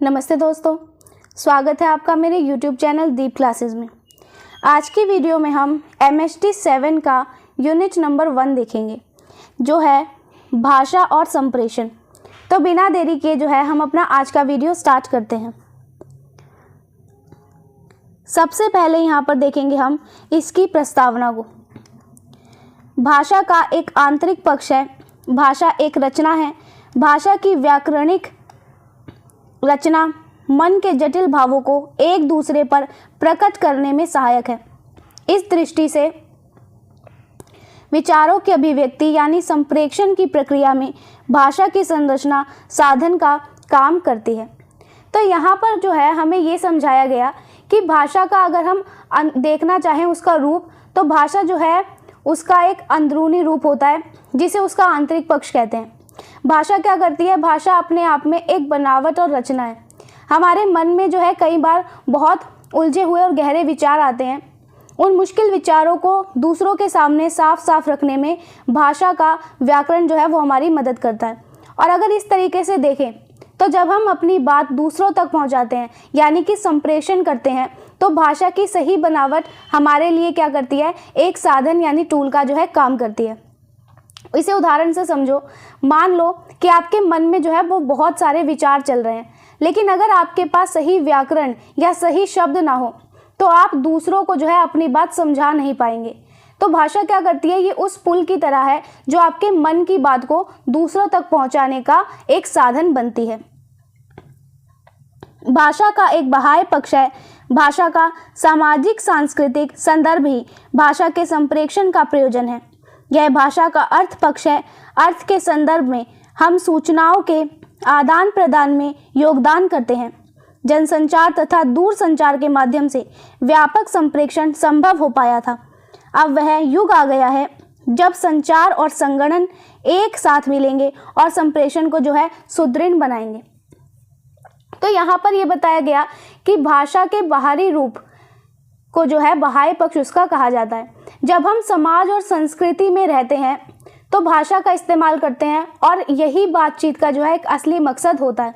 नमस्ते दोस्तों, स्वागत है आपका मेरे YouTube चैनल दीप क्लासेस में। आज की वीडियो में हम MHT 7 का यूनिट नंबर 1 देखेंगे, जो है भाषा और संप्रेषण। तो बिना देरी किए जो है हम अपना आज का वीडियो स्टार्ट करते हैं। सबसे पहले यहाँ पर देखेंगे हम इसकी प्रस्तावना को। भाषा का एक आंतरिक पक्ष है। भाषा एक रचना है। भाषा की व्याकरणिक रचना मन के जटिल भावों को एक दूसरे पर प्रकट करने में सहायक है। इस दृष्टि से विचारों की अभिव्यक्ति यानी संप्रेषण की प्रक्रिया में भाषा की संरचना साधन का काम करती है। तो यहाँ पर जो है हमें ये समझाया गया कि भाषा का अगर हम देखना चाहें उसका रूप, तो भाषा जो है उसका एक अंदरूनी रूप होता है जिसे उसका आंतरिक पक्ष कहते हैं। भाषा क्या करती है? भाषा अपने आप में एक बनावट और रचना है। हमारे मन में जो है कई बार बहुत उलझे हुए और गहरे विचार आते हैं। उन मुश्किल विचारों को दूसरों के सामने साफ साफ रखने में भाषा का व्याकरण जो है वो हमारी मदद करता है। और अगर इस तरीके से देखें तो जब हम अपनी बात दूसरों तक पहुंचाते हैं यानी कि संप्रेषण करते हैं, तो भाषा की सही बनावट हमारे लिए क्या करती है? एक साधन यानी टूल का जो है काम करती है। इसे उदाहरण से समझो। मान लो कि आपके मन में जो है वो बहुत सारे विचार चल रहे हैं, लेकिन अगर आपके पास सही व्याकरण या सही शब्द ना हो तो आप दूसरों को जो है अपनी बात समझा नहीं पाएंगे। तो भाषा क्या करती है? ये उस पुल की तरह है जो आपके मन की बात को दूसरों तक पहुंचाने का एक साधन बनती है। भाषा का एक बाह्य पक्ष है। भाषा का सामाजिक सांस्कृतिक संदर्भ ही भाषा के संप्रेषण का प्रयोजन है। यह भाषा का अर्थ पक्ष है। अर्थ के संदर्भ में हम सूचनाओं के आदान प्रदान में योगदान करते हैं। जनसंचार तथा दूर संचार के माध्यम से व्यापक संप्रेषण संभव हो पाया था। अब वह युग आ गया है जब संचार और संगणन एक साथ मिलेंगे और संप्रेषण को जो है सुदृढ़ बनाएंगे। तो यहाँ पर यह बताया गया कि भाषा के बाहरी रूप को जो है बाह्य पक्ष उसका कहा जाता है। जब हम समाज और संस्कृति में रहते हैं तो भाषा का इस्तेमाल करते हैं और यही बातचीत का जो है एक असली मकसद होता है।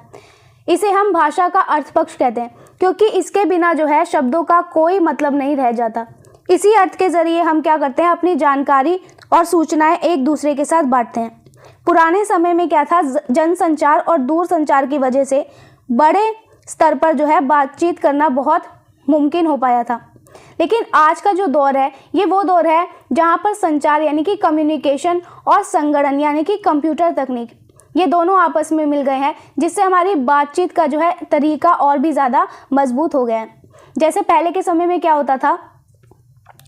इसे हम भाषा का अर्थ पक्ष कहते हैं, क्योंकि इसके बिना जो है शब्दों का कोई मतलब नहीं रह जाता। इसी अर्थ के जरिए हम क्या करते हैं? अपनी जानकारी और सूचनाएं एक दूसरे के साथ बांटते हैं। पुराने समय में क्या था? जनसंचार और दूर संचार की वजह से बड़े स्तर पर जो है बातचीत करना बहुत मुमकिन हो पाया था। लेकिन आज का जो दौर है ये वो दौर है जहाँ पर संचार यानी कि कम्युनिकेशन और संगणन यानी कि कंप्यूटर तकनीक, ये दोनों आपस में मिल गए हैं, जिससे हमारी बातचीत का जो है तरीका और भी ज़्यादा मजबूत हो गया है। जैसे पहले के समय में क्या होता था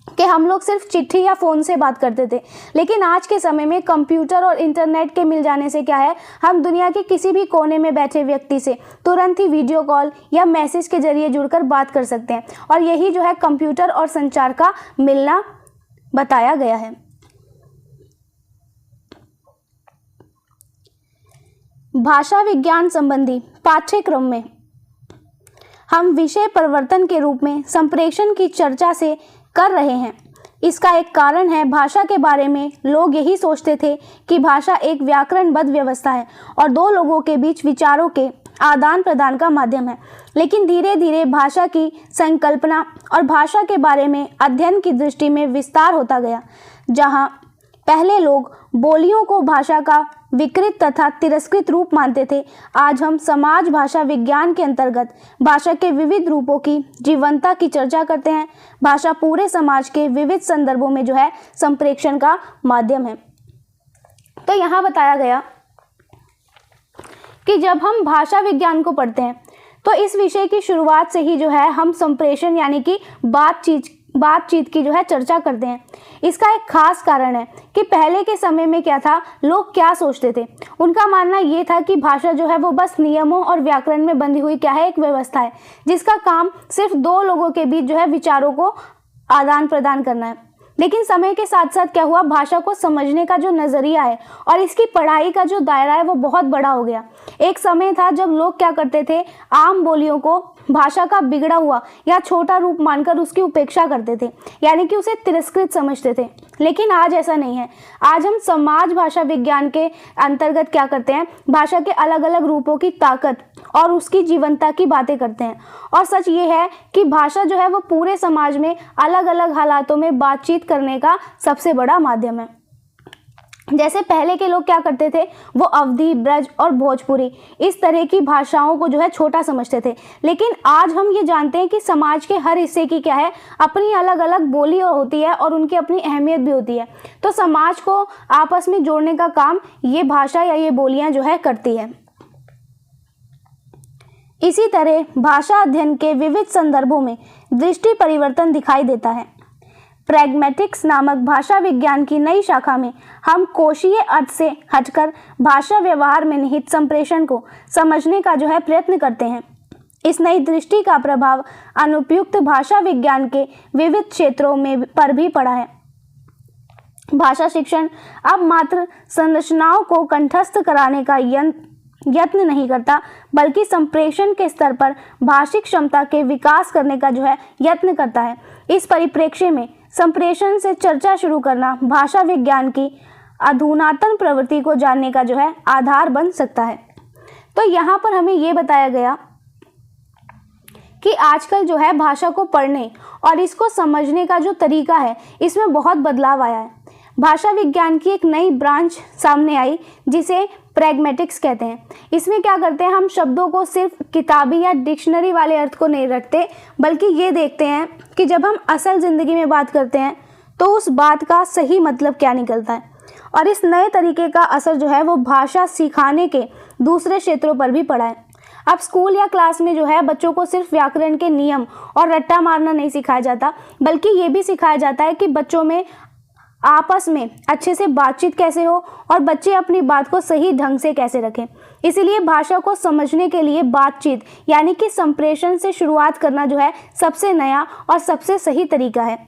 कि हम लोग सिर्फ चिट्ठी या फ़ोन से बात करते थे, लेकिन आज के समय में कंप्यूटर और इंटरनेट के मिल जाने से क्या है, हम दुनिया के किसी भी कोने में बैठे व्यक्ति से तुरंत ही वीडियो कॉल या मैसेज के जरिए जुड़कर बात कर सकते हैं। और यही जो है कंप्यूटर और संचार का मिलना बताया गया है। भाषा विज्ञान संबंधी पाठ्यक्रम में हम विषय परिवर्तन के रूप में संप्रेषण की चर्चा से कर रहे हैं। इसका एक कारण है, भाषा के बारे में लोग यही सोचते थे कि भाषा एक व्याकरणबद्ध व्यवस्था है और दो लोगों के बीच विचारों के आदान प्रदान का माध्यम है। लेकिन धीरे धीरे भाषा की संकल्पना और भाषा के बारे में अध्ययन की दृष्टि में विस्तार होता गया। जहाँ पहले लोग बोलियों को भाषा का विकृत तथा तिरस्कृत रूप मानते थे, आज हम समाज भाषा विज्ञान के अंतर्गत भाषा के विविध रूपों की जीवंतता की चर्चा करते हैं। भाषा पूरे समाज के विविध संदर्भों में जो है संप्रेषण का माध्यम है। तो यहाँ बताया गया कि जब हम भाषा विज्ञान को पढ़ते हैं तो इस विषय की शुरुआत से ही जो है हम संप्रेषण यानी कि बातचीत की जो है चर्चा करते हैं। इसका एक खास कारण है कि पहले के समय में क्या था, लोग क्या सोचते थे। उनका मानना ये था कि भाषा जो है वो बस नियमों और व्याकरण में बंधी हुई क्या है, एक व्यवस्था है जिसका काम सिर्फ दो लोगों के बीच जो है विचारों को आदान प्रदान करना है। लेकिन समय के साथ साथ क्या हुआ, भाषा को समझने का जो नज़रिया है और इसकी पढ़ाई का जो दायरा है वो बहुत बड़ा हो गया। एक समय था जब लोग क्या करते थे, आम बोलियों को भाषा का बिगड़ा हुआ या छोटा रूप मानकर उसकी उपेक्षा करते थे, यानी कि उसे तिरस्कृत समझते थे। लेकिन आज ऐसा नहीं है। आज हम समाज भाषा विज्ञान के अंतर्गत क्या करते हैं, भाषा के अलग अलग रूपों की ताकत और उसकी जीवंतता की बातें करते हैं। और सच ये है कि भाषा जो है वो पूरे समाज में अलग अलग हालातों में बातचीत करने का सबसे बड़ा माध्यम है। जैसे पहले के लोग क्या करते थे, वो अवधी, ब्रज और भोजपुरी इस तरह की भाषाओं को जो है छोटा समझते थे, लेकिन आज हम ये जानते हैं कि समाज के हर हिस्से की क्या है, अपनी अलग अलग बोली होती है और उनकी अपनी अहमियत भी होती है। तो समाज को आपस में जोड़ने का काम ये भाषा या ये बोलियां जो है करती है। इसी तरह भाषा अध्ययन के विविध संदर्भों में दृष्टि परिवर्तन दिखाई देता है। प्रैग्मेटिक्स नामक भाषा विज्ञान की नई शाखा में हम कोशीय अर्थ से हटकर भाषा व्यवहार में निहित संप्रेषण को समझने का जो है प्रयत्न करते हैं। इस नई दृष्टि का प्रभाव अनुपयुक्त भाषा विज्ञान के विविध क्षेत्रों में पर भी पड़ा है। भाषा शिक्षण अब मात्र संरचनाओं को कंठस्थ कराने का यत्न नहीं करता, बल्कि संप्रेषण के स्तर पर भाषिक क्षमता के विकास करने का जो है यत्न करता है। इस परिप्रेक्ष्य में संप्रेषण से चर्चा शुरू करना भाषा विज्ञान की अधुनातन प्रवृत्ति को जानने का जो है आधार बन सकता है। तो यहाँ पर हमें ये बताया गया कि आजकल जो है भाषा को पढ़ने और इसको समझने का जो तरीका है, इसमें बहुत बदलाव आया है। भाषा विज्ञान की एक नई ब्रांच सामने आई जिसे प्रैग्मेटिक्स कहते हैं। इसमें क्या करते हैं, हम शब्दों को सिर्फ किताबी या डिक्शनरी वाले अर्थ को नहीं रखते, बल्कि ये देखते हैं कि जब हम असल ज़िंदगी में बात करते हैं तो उस बात का सही मतलब क्या निकलता है। और इस नए तरीके का असर जो है वो भाषा सिखाने के दूसरे क्षेत्रों पर भी पड़ा है। अब स्कूल या क्लास में जो है बच्चों को सिर्फ व्याकरण के नियम और रट्टा मारना नहीं सिखाया जाता, बल्कि ये भी सिखाया जाता है कि बच्चों में आपस में अच्छे से बातचीत कैसे हो और बच्चे अपनी बात को सही ढंग से कैसे रखें। इसीलिए भाषा को समझने के लिए बातचीत यानी कि संप्रेषण से शुरुआत करना जो है सबसे नया और सबसे सही तरीका है।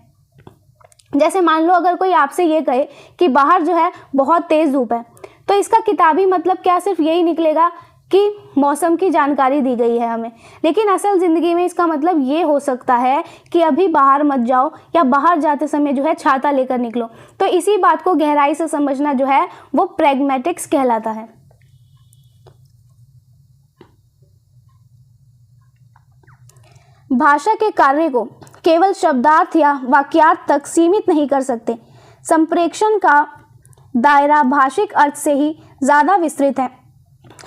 जैसे मान लो अगर कोई आपसे ये कहे कि बाहर जो है बहुत तेज़ धूप है, तो इसका किताबी मतलब क्या सिर्फ यही निकलेगा कि मौसम की जानकारी दी गई है हमें, लेकिन असल ज़िंदगी में इसका मतलब ये हो सकता है कि अभी बाहर मत जाओ या बाहर जाते समय जो है छाता लेकर निकलो। तो इसी बात को गहराई से समझना जो है वो प्रैग्मेटिक्स कहलाता है। भाषा के कार्य को केवल शब्दार्थ या वाक्यार्थ तक सीमित नहीं कर सकते। संप्रेषण का दायरा भाषिक अर्थ से ही ज़्यादा विस्तृत है।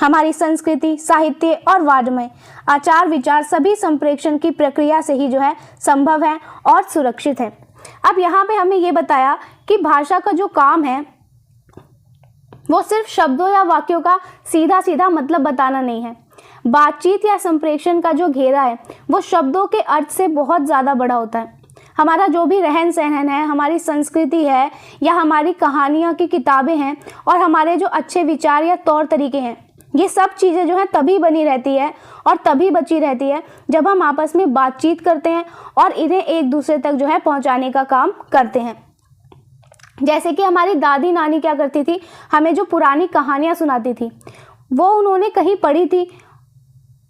हमारी संस्कृति, साहित्य और वाङ्मय आचार विचार सभी संप्रेषण की प्रक्रिया से ही जो है संभव है और सुरक्षित है। अब यहाँ पे हमें ये बताया कि भाषा का जो काम है वो सिर्फ शब्दों या वाक्यों का सीधा सीधा मतलब बताना नहीं है। बातचीत या संप्रेषण का जो घेरा है वो शब्दों के अर्थ से बहुत ज़्यादा बड़ा होता है। हमारा जो भी रहन सहन है, हमारी संस्कृति है या हमारी कहानियाँ की किताबें हैं और हमारे जो अच्छे विचार या तौर तरीके हैं, ये सब चीज़ें जो हैं तभी बनी रहती है और तभी बची रहती है जब हम आपस में बातचीत करते हैं और इन्हें एक दूसरे तक जो है पहुंचाने का काम करते हैं। जैसे कि हमारी दादी नानी क्या करती थी, हमें जो पुरानी कहानियाँ सुनाती थी वो उन्होंने कहीं पढ़ी थी,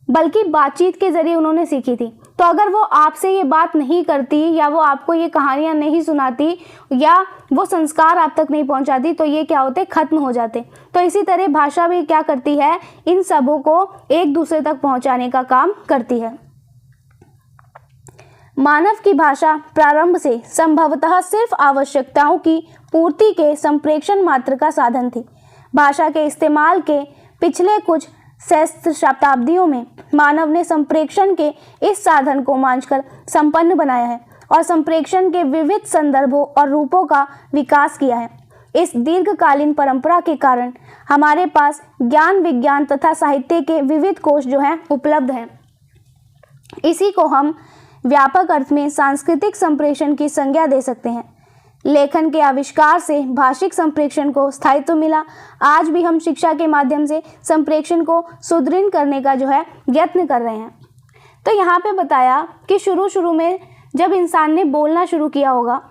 बल्कि बातचीत के ज़रिए उन्होंने सीखी थी। तो अगर वो आपसे ये बात नहीं करती या वो आपको ये कहानियाँ नहीं सुनाती या वो संस्कार आप तक नहीं पहुँचाती, तो ये क्या होते, ख़त्म हो जाते। तो इसी तरह भाषा भी क्या करती है, इन सबों को एक दूसरे तक पहुँचाने का काम करती है। मानव की भाषा प्रारंभ से संभवतः सिर्फ आवश्यकताओं की पूर्ति के संप्रेषण मात्र का साधन थी। भाषा के इस्तेमाल के पिछले कुछ सहस्त्र शताब्दियों में मानव ने संप्रेषण के इस साधन को मांझकर संपन्न बनाया है और संप्रेषण के विविध संदर्भों और रूपों का विकास किया है। इस दीर्घकालीन परंपरा के कारण हमारे पास ज्ञान, विज्ञान तथा साहित्य के विविध कोश जो हैं उपलब्ध हैं। इसी को हम व्यापक अर्थ में सांस्कृतिक संप्रेषण की संज्ञा दे सकते हैं। लेखन के आविष्कार से भाषिक संप्रेषण को स्थायित्व मिला। आज भी हम शिक्षा के माध्यम से संप्रेषण को सुदृढ़ करने का जो है यत्न कर रहे हैं। तो यहाँ पे बताया कि शुरू में जब इंसान ने बोलना शुरू किया होगा,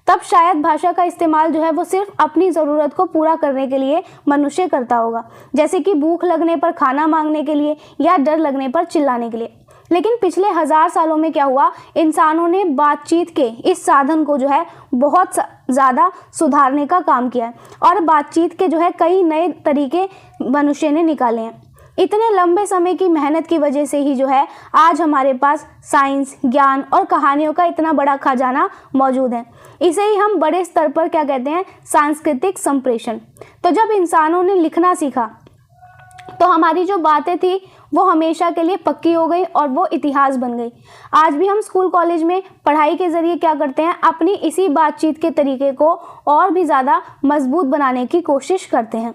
तब शायद भाषा का इस्तेमाल जो है वो सिर्फ अपनी ज़रूरत को पूरा करने के लिए मनुष्य करता होगा, जैसे कि भूख लगने पर खाना मांगने के लिए या डर लगने पर चिल्लाने के लिए। लेकिन पिछले 1000 सालों में क्या हुआ, इंसानों ने बातचीत के इस साधन को जो है बहुत ज़्यादा सुधारने का काम किया है और बातचीत के जो है कई नए तरीके मनुष्य ने निकाले हैं। इतने लंबे समय की मेहनत की वजह से ही जो है आज हमारे पास साइंस, ज्ञान और कहानियों का इतना बड़ा खजाना मौजूद है। इसे ही हम बड़े स्तर पर क्या कहते हैं, सांस्कृतिक संप्रेषण। तो जब इंसानों ने लिखना सीखा तो हमारी जो बातें थी वो हमेशा के लिए पक्की हो गई और वो इतिहास बन गई। आज भी हम स्कूल कॉलेज में पढ़ाई के ज़रिए क्या करते हैं, अपनी इसी बातचीत के तरीके को और भी ज़्यादा मजबूत बनाने की कोशिश करते हैं।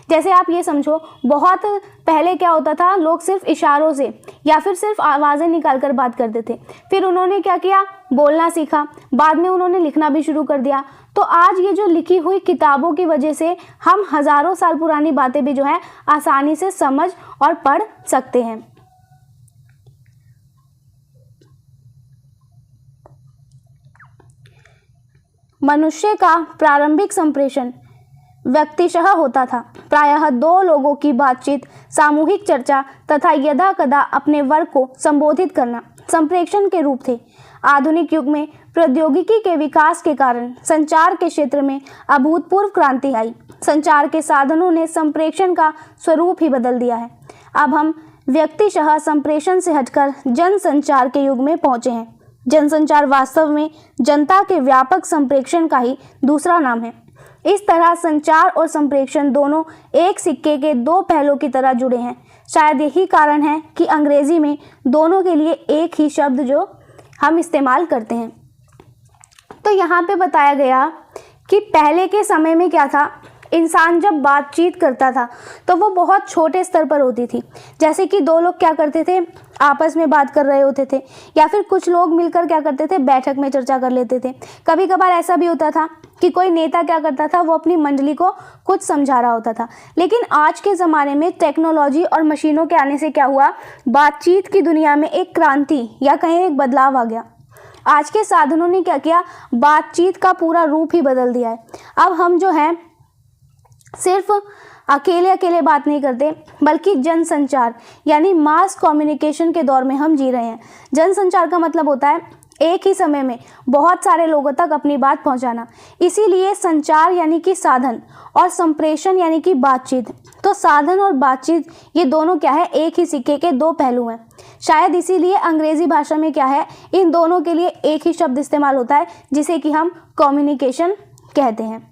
जैसे आप ये समझो, बहुत पहले क्या होता था, लोग सिर्फ इशारों से या फिर सिर्फ आवाज़ें निकाल कर बात करते थे। फिर उन्होंने क्या किया, बोलना सीखा, बाद में उन्होंने लिखना भी शुरू कर दिया। तो आज ये जो लिखी हुई किताबों की वजह से हम हज़ारों साल पुरानी बातें भी जो है आसानी से समझ और पढ़ सकते हैं। मनुष्य का प्रारंभिक संप्रेषण व्यक्तिशः होता था। प्रायः दो लोगों की बातचीत, सामूहिक चर्चा तथा यदा कदा अपने वर्ग को संबोधित करना संप्रेषण के रूप थे। आधुनिक युग में प्रौद्योगिकी के विकास के कारण संचार के क्षेत्र में अभूतपूर्व क्रांति आई। संचार के साधनों ने संप्रेषण का स्वरूप ही बदल दिया है। अब हम व्यक्तिशः संप्रेषण से हटकर जनसंचार के युग में पहुंचे हैं। जनसंचार वास्तव में जनता के व्यापक संप्रेषण का ही दूसरा नाम है। इस तरह संचार और संप्रेषण दोनों एक सिक्के के दो पहलुओं की तरह जुड़े हैं। शायद यही कारण है कि अंग्रेजी में दोनों के लिए एक ही शब्द जो हम इस्तेमाल करते हैं। तो यहाँ पे बताया गया कि पहले के समय में क्या था, इंसान जब बातचीत करता था तो वो बहुत छोटे स्तर पर होती थी। जैसे कि दो लोग क्या करते थे, आपस में बात कर रहे होते थे, या फिर कुछ लोग मिलकर क्या करते थे, बैठक में चर्चा कर लेते थे। कभी कभार ऐसा भी होता था कि कोई नेता क्या करता था, वो अपनी मंडली को कुछ समझा रहा होता था। लेकिन आज के ज़माने में टेक्नोलॉजी और मशीनों के आने से क्या हुआ, बातचीत की दुनिया में एक क्रांति या कहीं एक बदलाव आ गया। आज के साधनों ने क्या किया, बातचीत का पूरा रूप ही बदल दिया है। अब हम जो है सिर्फ अकेले अकेले बात नहीं करते, बल्कि जनसंचार यानी मास कम्युनिकेशन के दौर में हम जी रहे हैं। जनसंचार का मतलब होता है एक ही समय में बहुत सारे लोगों तक अपनी बात पहुंचाना। इसीलिए संचार यानी कि साधन और संप्रेषण यानी कि बातचीत। तो साधन और बातचीत ये दोनों क्या है, एक ही सिक्के के दो पहलू हैं। शायद इसीलिए अंग्रेजी भाषा में क्या है, इन दोनों के लिए एक ही शब्द इस्तेमाल होता है जिसे कि हम कम्युनिकेशन कहते हैं।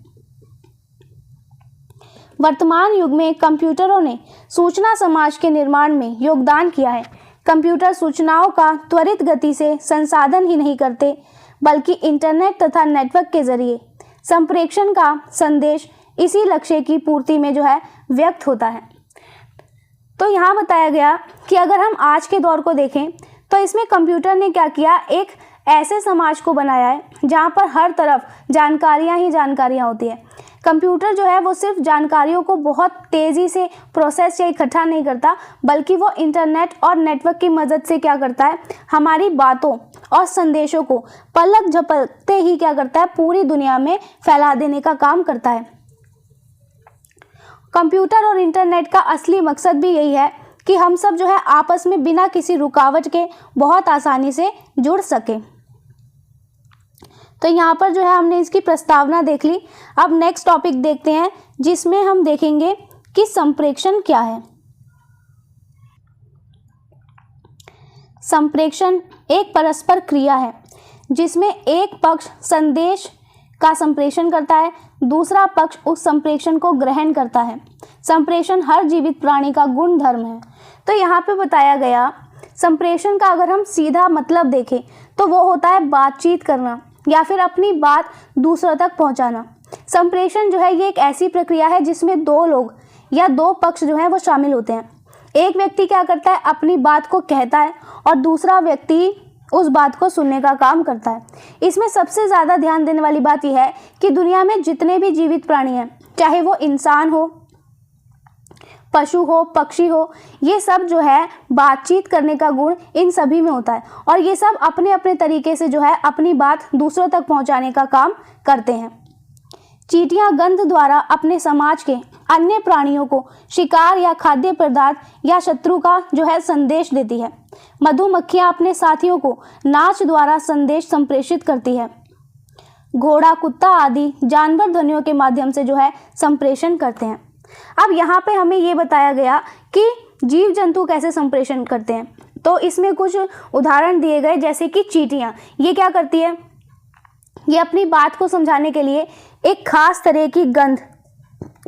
वर्तमान युग में कंप्यूटरों ने सूचना समाज के निर्माण में योगदान किया है। कंप्यूटर सूचनाओं का त्वरित गति से संसाधन ही नहीं करते, बल्कि इंटरनेट तथा नेटवर्क के जरिए संप्रेषण का संदेश इसी लक्ष्य की पूर्ति में जो है व्यक्त होता है। तो यहाँ बताया गया कि अगर हम आज के दौर को देखें तो इसमें कंप्यूटर ने क्या किया, एक ऐसे समाज को बनाया है जहाँ पर हर तरफ जानकारियाँ ही जानकारियाँ होती है। कंप्यूटर जो है वो सिर्फ जानकारियों को बहुत तेज़ी से प्रोसेस या इकट्ठा नहीं करता, बल्कि वो इंटरनेट और नेटवर्क की मदद से क्या करता है, हमारी बातों और संदेशों को पलक झपकते ही क्या करता है, पूरी दुनिया में फैला देने का काम करता है। कंप्यूटर और इंटरनेट का असली मकसद भी यही है कि हम सब जो है आपस में बिना किसी रुकावट के बहुत आसानी से जुड़ सके। तो यहाँ पर जो है हमने इसकी प्रस्तावना देख ली। अब नेक्स्ट टॉपिक देखते हैं जिसमें हम देखेंगे कि संप्रेषण क्या है। संप्रेषण एक परस्पर क्रिया है जिसमें एक पक्ष संदेश का संप्रेषण करता है, दूसरा पक्ष उस संप्रेषण को ग्रहण करता है। संप्रेषण हर जीवित प्राणी का गुण धर्म है। तो यहाँ पे बताया गया संप्रेषण का अगर हम सीधा मतलब देखें तो वो होता है बातचीत करना या फिर अपनी बात दूसरों तक पहुंचाना। संप्रेषण जो है ये एक ऐसी प्रक्रिया है जिसमें दो लोग या दो पक्ष जो है वो शामिल होते हैं। एक व्यक्ति क्या करता है, अपनी बात को कहता है और दूसरा व्यक्ति उस बात को सुनने का काम करता है। इसमें सबसे ज़्यादा ध्यान देने वाली बात यह है कि दुनिया में जितने भी जीवित प्राणी हैं, चाहे वो इंसान हो, पशु हो, पक्षी हो, ये सब जो है बातचीत करने का गुण इन सभी में होता है और ये सब अपने अपने तरीके से जो है अपनी बात दूसरों तक पहुंचाने का काम करते हैं। चींटियां गंध द्वारा अपने समाज के अन्य प्राणियों को शिकार या खाद्य पदार्थ या शत्रु का जो है संदेश देती है। मधुमक्खियां अपने साथियों को नाच द्वारा संदेश संप्रेषित करती है। घोड़ा, कुत्ता आदि जानवर ध्वनियों के माध्यम से जो है संप्रेषण करते हैं। अब यहाँ पे हमें ये बताया गया कि जीव जंतु कैसे संप्रेषण करते हैं। तो इसमें कुछ उदाहरण दिए गए, जैसे कि चींटियाँ। ये क्या करती है, ये अपनी बात को समझाने के लिए एक खास तरह की गंध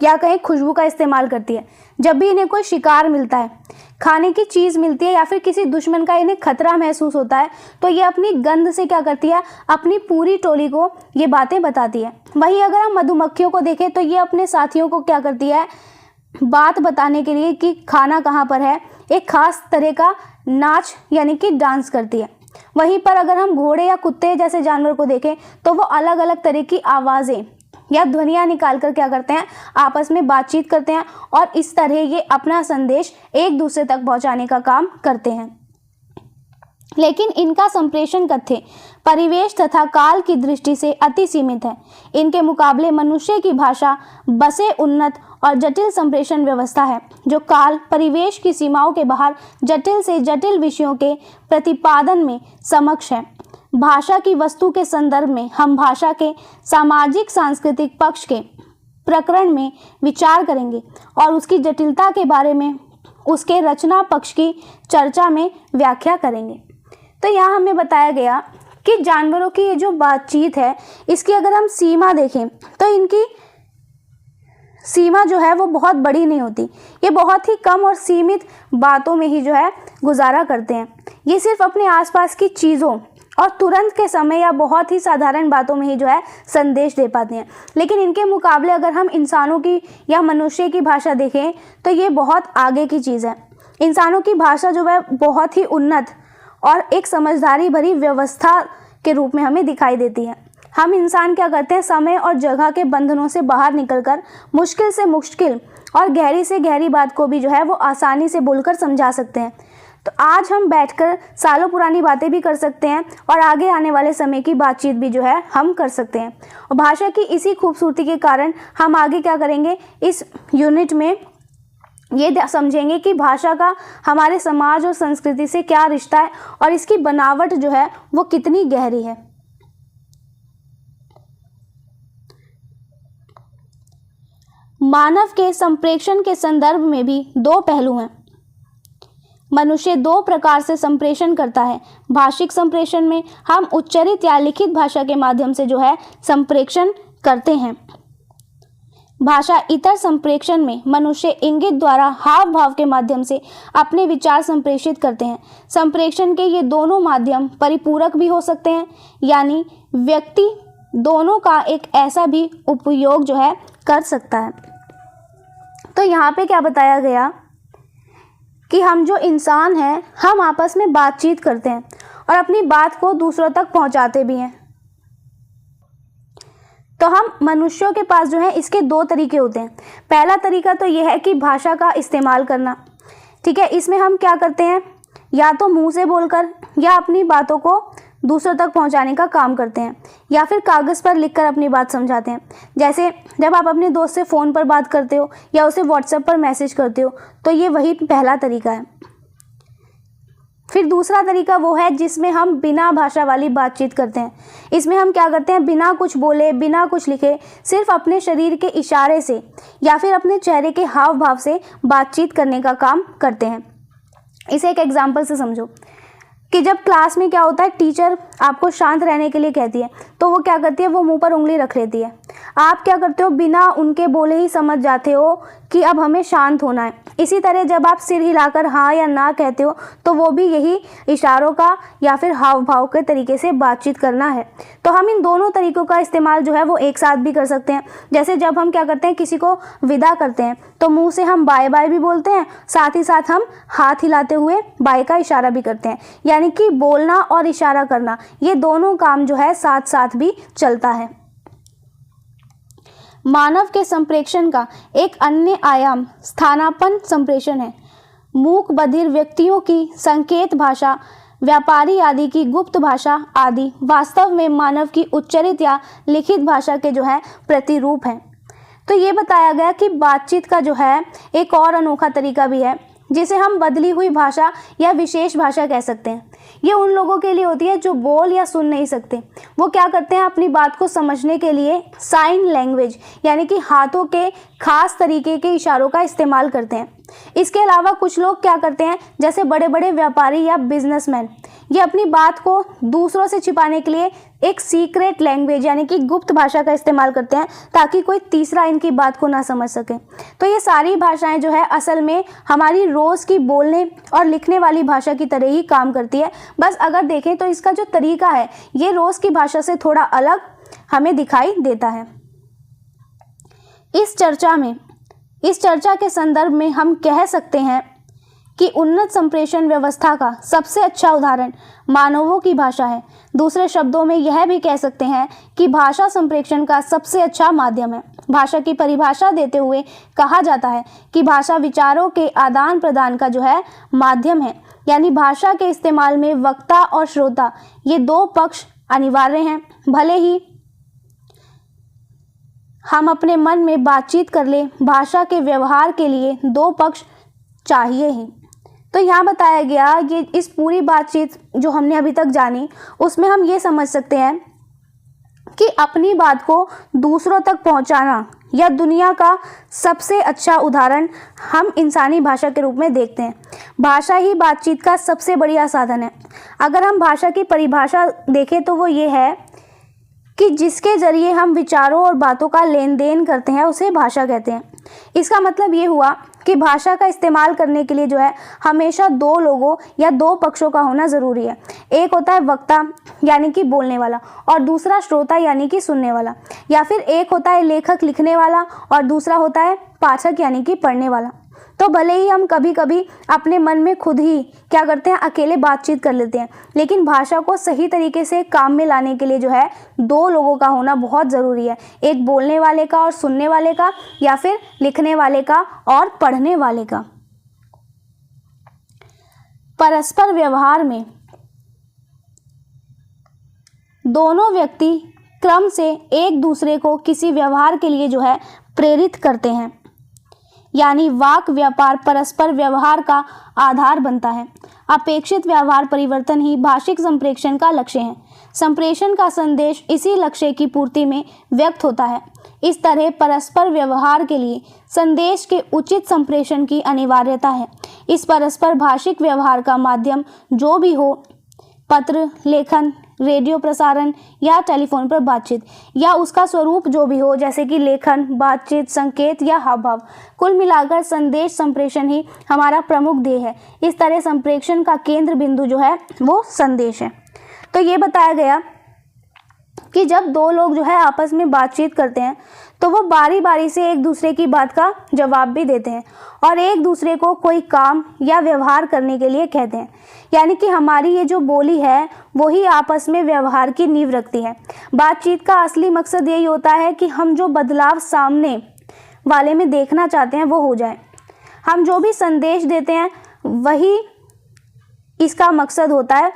या कहीं खुशबू का इस्तेमाल करती है। जब भी इन्हें कोई शिकार मिलता है, खाने की चीज़ मिलती है या फिर किसी दुश्मन का इन्हें खतरा महसूस होता है, तो ये अपनी गंध से क्या करती है, अपनी पूरी टोली को ये बातें बताती है। वहीं अगर हम मधुमक्खियों को देखें तो ये अपने साथियों को क्या करती है, बात बताने के लिए कि खाना कहाँ पर है, एक खास तरह का नाच यानी कि डांस करती है। वहीं पर अगर हम घोड़े या कुत्ते जैसे जानवर को देखें तो वो अलग अलग तरह की आवाज़ें या ध्वनियाँ निकाल कर क्या करते हैं, आपस में बातचीत करते हैं और इस तरह ये अपना संदेश एक दूसरे तक पहुंचाने का काम करते हैं। लेकिन इनका संप्रेषण तथ्य परिवेश तथा काल की दृष्टि से अति सीमित है। इनके मुकाबले मनुष्य की भाषा बसे उन्नत और जटिल संप्रेषण व्यवस्था है, जो काल परिवेश की सीमाओं के बाहर जटिल से जटिल विषयों के प्रतिपादन में समक्ष है। भाषा की वस्तु के संदर्भ में हम भाषा के सामाजिक सांस्कृतिक पक्ष के प्रकरण में विचार करेंगे और उसकी जटिलता के बारे में उसके रचना पक्ष की चर्चा में व्याख्या करेंगे। तो यहाँ हमें बताया गया कि जानवरों की ये जो बातचीत है, इसकी अगर हम सीमा देखें तो इनकी सीमा जो है वो बहुत बड़ी नहीं होती। ये बहुत ही कम और सीमित बातों में ही जो है गुजारा करते हैं। ये सिर्फ अपने आसपास की चीज़ों और तुरंत के समय या बहुत ही साधारण बातों में ही जो है संदेश दे पाते हैं। लेकिन इनके मुकाबले अगर हम इंसानों की या मनुष्य की भाषा देखें तो ये बहुत आगे की चीज़ है। इंसानों की भाषा जो है बहुत ही उन्नत और एक समझदारी भरी व्यवस्था के रूप में हमें दिखाई देती है। हम इंसान क्या करते हैं, समय और जगह के बंधनों से बाहर निकलकर मुश्किल से मुश्किल और गहरी से गहरी बात को भी जो है वो आसानी से बोलकर समझा सकते हैं। तो आज हम बैठकर सालों पुरानी बातें भी कर सकते हैं और आगे आने वाले समय की बातचीत भी जो है हम कर सकते हैं। और भाषा की इसी खूबसूरती के कारण हम आगे क्या करेंगे, इस यूनिट में ये समझेंगे कि भाषा का हमारे समाज और संस्कृति से क्या रिश्ता है और इसकी बनावट जो है वो कितनी गहरी है। मानव के संप्रेषण के संदर्भ में भी दो पहलू हैं। मनुष्य दो प्रकार से संप्रेषण करता है। भाषिक संप्रेषण में हम उच्चारित या लिखित भाषा के माध्यम से जो है संप्रेषण करते हैं। भाषा इतर संप्रेषण में मनुष्य इंगित द्वारा हाव भाव के माध्यम से अपने विचार संप्रेषित करते हैं। संप्रेषण के ये दोनों माध्यम परिपूरक भी हो सकते हैं, यानी व्यक्ति दोनों का एक ऐसा भी उपयोग जो है कर सकता है। तो यहाँ पे क्या बताया गया कि हम जो इंसान हैं, हम आपस में बातचीत करते हैं और अपनी बात को दूसरों तक पहुँचाते भी हैं। तो हम मनुष्यों के पास जो है इसके दो तरीके होते हैं। पहला तरीका तो यह है कि भाषा का इस्तेमाल करना, ठीक है। इसमें हम क्या करते हैं, या तो मुंह से बोलकर या अपनी बातों को दूसरों तक पहुंचाने का काम करते हैं, या फिर कागज़ पर लिखकर अपनी बात समझाते हैं। जैसे जब आप अपने दोस्त से फ़ोन पर बात करते हो या उसे व्हाट्सएप पर मैसेज करते हो, तो ये वही पहला तरीका है। फिर दूसरा तरीका वो है जिसमें हम बिना भाषा वाली बातचीत करते हैं। इसमें हम क्या करते हैं, बिना कुछ बोले, बिना कुछ लिखे, सिर्फ अपने शरीर के इशारे से या फिर अपने चेहरे के हाव भाव से बातचीत करने का काम करते हैं। इसे एक एग्जाम्पल से समझो कि जब क्लास में क्या होता है, टीचर आपको शांत रहने के लिए कहती है, तो वो क्या करती है, वो मुंह पर उंगली रख लेती है। आप क्या करते हो, बिना उनके बोले ही समझ जाते हो कि अब हमें शांत होना है। इसी तरह जब आप सिर हिलाकर हाँ या ना कहते हो, तो वो भी यही इशारों का या फिर हाव भाव के तरीके से बातचीत करना है। तो हम इन दोनों तरीकों का इस्तेमाल जो है वो एक साथ भी कर सकते हैं। जैसे जब हम क्या करते हैं, किसी को विदा करते हैं, तो मुंह से हम बाय बाय भी बोलते हैं, साथ ही साथ हम हाथ हिलाते हुए बाय का इशारा भी करते हैं। यानी कि बोलना और इशारा करना, ये दोनों काम जो है साथ साथ भी चलता है। मानव के संप्रेषण का एक अन्य आयाम स्थानापन्न संप्रेषण है। मूक बधिर व्यक्तियों की संकेत भाषा, व्यापारी आदि की गुप्त भाषा आदि वास्तव में मानव की उच्चारित या लिखित भाषा के जो है प्रतिरूप हैं। तो ये बताया गया कि बातचीत का जो है एक और अनोखा तरीका भी है, जिसे हम बदली हुई भाषा या विशेष भाषा कह सकते हैं। ये उन लोगों के लिए होती है जो बोल या सुन नहीं सकते। वो क्या करते हैं, अपनी बात को समझने के लिए साइन लैंग्वेज यानी कि हाथों के खास तरीके के इशारों का इस्तेमाल करते हैं। इसके अलावा कुछ लोग क्या करते हैं, जैसे बड़े बड़े व्यापारी या बिजनेसमैन, ये अपनी बात को दूसरों से छिपाने के लिए एक सीक्रेट लैंग्वेज यानी कि गुप्त भाषा का इस्तेमाल करते हैं ताकि कोई तीसरा इनकी बात को ना समझ सके। तो ये सारी भाषाएं जो है असल में हमारी रोज़ की बोलने और लिखने वाली भाषा की तरह ही काम करती है। बस अगर देखें तो इसका जो तरीका है ये रोज़ की भाषा से थोड़ा अलग हमें दिखाई देता है। इस चर्चा के संदर्भ में हम कह सकते हैं कि उन्नत संप्रेषण व्यवस्था का सबसे अच्छा उदाहरण मानवों की भाषा है। दूसरे शब्दों में यह भी कह सकते हैं कि भाषा संप्रेषण का सबसे अच्छा माध्यम है। भाषा की परिभाषा देते हुए कहा जाता है कि भाषा विचारों के आदान प्रदान का जो है माध्यम है, यानी भाषा के इस्तेमाल में वक्ता और श्रोता ये दो पक्ष अनिवार्य हैं। भले ही हम अपने मन में बातचीत कर ले, भाषा के व्यवहार के लिए दो पक्ष चाहिए ही। तो यहाँ बताया गया ये इस पूरी बातचीत जो हमने अभी तक जानी उसमें हम ये समझ सकते हैं कि अपनी बात को दूसरों तक पहुँचाना या दुनिया का सबसे अच्छा उदाहरण हम इंसानी भाषा के रूप में देखते हैं। भाषा ही बातचीत का सबसे बढ़िया साधन है। अगर हम भाषा की परिभाषा देखें तो वो ये है कि जिसके ज़रिए हम विचारों और बातों का लेन देन करते हैं उसे भाषा कहते हैं। इसका मतलब ये हुआ कि भाषा का इस्तेमाल करने के लिए जो है हमेशा दो लोगों या दो पक्षों का होना ज़रूरी है। एक होता है वक्ता यानी कि बोलने वाला और दूसरा श्रोता यानी कि सुनने वाला, या फिर एक होता है लेखक लिखने वाला और दूसरा होता है पाठक यानी कि पढ़ने वाला। तो भले ही हम कभी कभी अपने मन में खुद ही क्या करते हैं, अकेले बातचीत कर लेते हैं, लेकिन भाषा को सही तरीके से काम में लाने के लिए जो है दो लोगों का होना बहुत ज़रूरी है। एक बोलने वाले का और सुनने वाले का, या फिर लिखने वाले का और पढ़ने वाले का। परस्पर व्यवहार में दोनों व्यक्ति क्रम से एक दूसरे को किसी व्यवहार के लिए जो है प्रेरित करते हैं, यानी वाक व्यापार परस्पर व्यवहार का आधार बनता है। अपेक्षित व्यवहार परिवर्तन ही भाषिक संप्रेषण का लक्ष्य है। संप्रेषण का संदेश इसी लक्ष्य की पूर्ति में व्यक्त होता है। इस तरह परस्पर व्यवहार के लिए संदेश के उचित संप्रेषण की अनिवार्यता है। इस परस्पर भाषिक व्यवहार का माध्यम जो भी हो, पत्र, लेखन, रेडियो प्रसारण या टेलीफोन पर बातचीत, या उसका स्वरूप जो भी हो जैसे कि लेखन, बातचीत, संकेत या हाव भाव, कुल मिलाकर संदेश संप्रेषण ही हमारा प्रमुख ध्येय है। इस तरह संप्रेषण का केंद्र बिंदु जो है वो संदेश है। तो ये बताया गया कि जब दो लोग जो है आपस में बातचीत करते हैं तो वो बारी बारी से एक दूसरे की बात का जवाब भी देते हैं और एक दूसरे को कोई काम या व्यवहार करने के लिए कहते हैं। यानी कि हमारी ये जो बोली है वही आपस में व्यवहार की नींव रखती है। बातचीत का असली मकसद यही होता है कि हम जो बदलाव सामने वाले में देखना चाहते हैं वो हो जाए। हम जो भी संदेश देते हैं वही इसका मकसद होता है,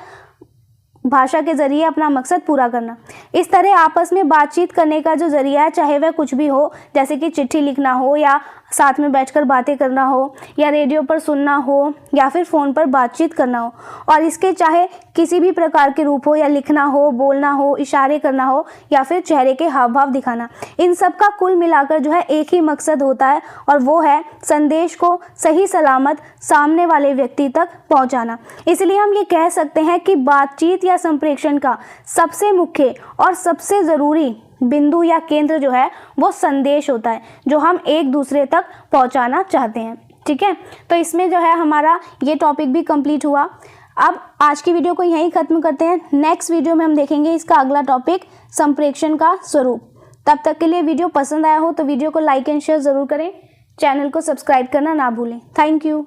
भाषा के ज़रिए अपना मकसद पूरा करना। इस तरह आपस में बातचीत करने का जो ज़रिया है, चाहे वह कुछ भी हो, जैसे कि चिट्ठी लिखना हो या साथ में बैठकर बातें करना हो या रेडियो पर सुनना हो या फिर फ़ोन पर बातचीत करना हो, और इसके चाहे किसी भी प्रकार के रूप हो, या लिखना हो, बोलना हो, इशारे करना हो या फिर चेहरे के हाव भाव दिखाना, इन सब का कुल मिलाकर जो है एक ही मकसद होता है और वो है संदेश को सही सलामत सामने वाले व्यक्ति तक पहुंचाना। इसलिए हम ये कह सकते हैं कि बातचीत या संप्रेषण का सबसे मुख्य और सबसे ज़रूरी बिंदु या केंद्र जो है वो संदेश होता है जो हम एक दूसरे तक पहुंचाना चाहते हैं। ठीक है, तो इसमें जो है हमारा ये टॉपिक भी कंप्लीट हुआ। अब आज की वीडियो को यहीं ख़त्म करते हैं। नेक्स्ट वीडियो में हम देखेंगे इसका अगला टॉपिक संप्रेषण का स्वरूप। तब तक के लिए वीडियो पसंद आया हो तो वीडियो को लाइक एंड शेयर ज़रूर करें। चैनल को सब्सक्राइब करना ना भूलें। Thank you.